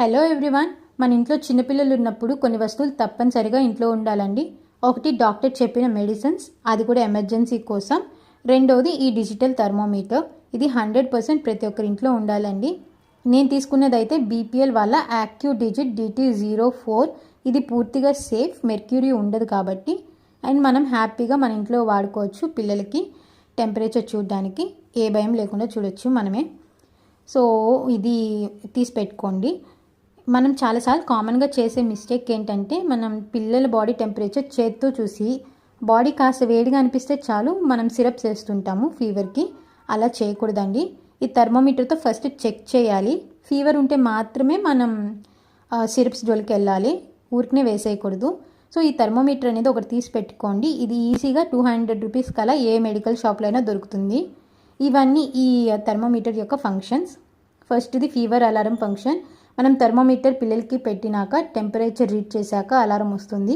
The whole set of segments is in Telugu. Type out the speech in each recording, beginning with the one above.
హలో ఎవ్రీవన్, మన ఇంట్లో చిన్నపిల్లలు ఉన్నప్పుడు కొన్ని వస్తువులు తప్పనిసరిగా ఇంట్లో ఉండాలండి. ఒకటి డాక్టర్ చెప్పిన మెడిసిన్స్, అది కూడా ఎమర్జెన్సీ కోసం. రెండోది ఈ డిజిటల్ థర్మోమీటర్. ఇది 100% ప్రతి ఒక్కరి ఇంట్లో ఉండాలండి. నేను తీసుకున్నది అయితే బీపీఎల్ వాళ్ళ యాక్యూ డిజిట్ DT04. ఇది పూర్తిగా సేఫ్, మెర్క్యూరీ ఉండదు కాబట్టి. అండ్ మనం హ్యాపీగా మన ఇంట్లో వాడుకోవచ్చు. పిల్లలకి టెంపరేచర్ చూడడానికి ఏ భయం లేకుండా చూడొచ్చు మనమే. సో ఇది తీసి పెట్టుకోండి. మనం చాలాసార్లు కామన్గా చేసే మిస్టేక్ ఏంటంటే, మనం పిల్లల బాడీ టెంపరేచర్ చేత్తో చూసి బాడీ కాస్త వేడిగా అనిపిస్తే చాలు మనం సిరప్స్ వేస్తుంటాము ఫీవర్కి. అలా చేయకూడదండి. ఈ థర్మోమీటర్తో ఫస్ట్ చెక్ చేయాలి. ఫీవర్ ఉంటే మాత్రమే మనం సిరప్స్ జోలికి వెళ్ళాలి, ఊరికనే వేసేయకూడదు. సో ఈ థర్మోమీటర్ అనేది ఒకటి తీసి పెట్టుకోండి. ఇది ఈజీగా 200 రూపీస్ కలా ఏ మెడికల్ షాప్లో అయినా దొరుకుతుంది. ఇవన్నీ ఈ థర్మోమీటర్ యొక్క ఫంక్షన్స్. ఫస్ట్ ఇది ఫీవర్ అలారం ఫంక్షన్. మనం థర్మోమీటర్ పిల్లలకి పెట్టినాక టెంపరేచర్ రీడ్ చేశాక అలారం వస్తుంది.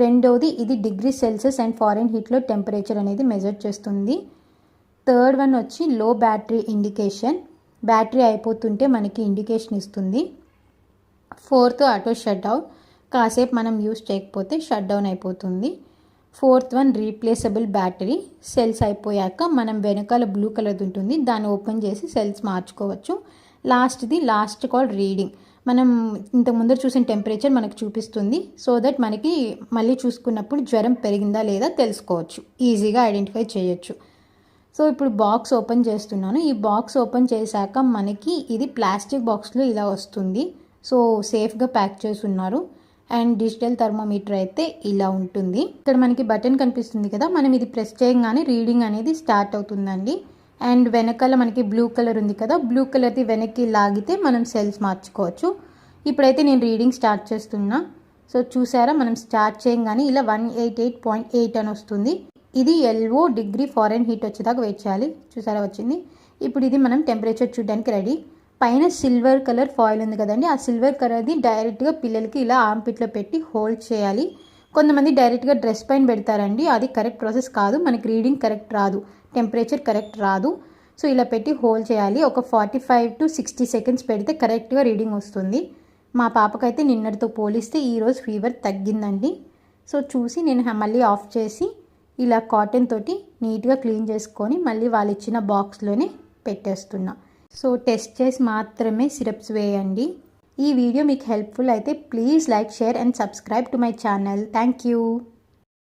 రెండోది ఇది డిగ్రీ సెల్సియస్ అండ్ ఫారెన్ హీట్లో టెంపరేచర్ అనేది మెజర్ చేస్తుంది. థర్డ్ వన్ వచ్చి లో బ్యాటరీ ఇండికేషన్. బ్యాటరీ అయిపోతుంటే మనకి ఇండికేషన్ ఇస్తుంది. Fourth auto shut down. కాసేపు మనం యూస్ చేయకపోతే షట్ డౌన్ అయిపోతుంది. Fourth one replaceable battery. Cells అయిపోయాక మనం వెనకాల బ్లూ కలర్ది ఉంటుంది, దాన్ని ఓపెన్ చేసి సెల్స్ మార్చుకోవచ్చు. Last call reading. మనం ఇంత ముందర చూసిన టెంపరేచర్ మనకు చూపిస్తుంది. సో దట్ మనకి మళ్ళీ చూసుకున్నప్పుడు జ్వరం పెరిగిందా లేదా తెలుసుకోవచ్చు, ఈజీగా ఐడెంటిఫై చేయొచ్చు. సో ఇప్పుడు బాక్స్ ఓపెన్ చేస్తున్నాను. ఈ బాక్స్ ఓపెన్ చేశాక మనకి ఇది ప్లాస్టిక్ బాక్స్లో ఇలా వస్తుంది. సో సేఫ్గా ప్యాక్ చేసి ఉన్నారు. అండ్ డిజిటల్ థర్మోమీటర్ అయితే ఇలా ఉంటుంది. ఇక్కడ మనకి బటన్ కనిపిస్తుంది కదా, మనం ఇది ప్రెస్ చేయగానే రీడింగ్ అనేది స్టార్ట్ అవుతుందండి. అండ్ వెనకాల మనకి బ్లూ కలర్ ఉంది కదా, బ్లూ కలర్ది వెనక్కి లాగితే మనం సెల్స్ మార్చుకోవచ్చు. ఇప్పుడైతే నేను రీడింగ్ స్టార్ట్ చేస్తున్నా. సో చూసారా, మనం స్టార్ట్ చేయగానే ఇలా 188.8 అని వస్తుంది. ఇది LO డిగ్రీ ఫారెన్ హీట్ వచ్చేదాకా వెయిట్ చేయాలి. చూసారా వచ్చింది. ఇప్పుడు ఇది మనం టెంపరేచర్ చూడడానికి రెడీ. పైన సిల్వర్ కలర్ ఫాయిల్ ఉంది కదండి, ఆ సిల్వర్ కలర్ది డైరెక్ట్గా పిల్లలకి ఇలా ఆర్మ్పిట్లో పెట్టి హోల్డ్ చేయాలి. కొంతమంది డైరెక్ట్గా డ్రెస్ పైన పెడతారండి, అది కరెక్ట్ ప్రాసెస్ కాదు. మనకి రీడింగ్ కరెక్ట్ రాదు, టెంపరేచర్ కరెక్ట్ రాదు. సో ఇలా పెట్టి హోల్డ్ చేయాలి. ఒక 45 to 60 సెకండ్స్ పెడితే కరెక్ట్గా రీడింగ్ వస్తుంది. మా పాపకైతే నిన్నటితో పోలిస్తే ఈరోజు ఫీవర్ తగ్గిందండి. సో చూసి నేను మళ్ళీ ఆఫ్ చేసి ఇలా కాటన్ తోటి నీట్గా క్లీన్ చేసుకొని మళ్ళీ వాళ్ళు ఇచ్చిన బాక్స్లోనే పెట్టేస్తున్నా. సో టెస్ట్ చేసి మాత్రమే సిరప్స్ వేయండి. ఈ వీడియో మీకు హెల్ప్ఫుల్ అయితే please like, share and subscribe to my channel. Thank you.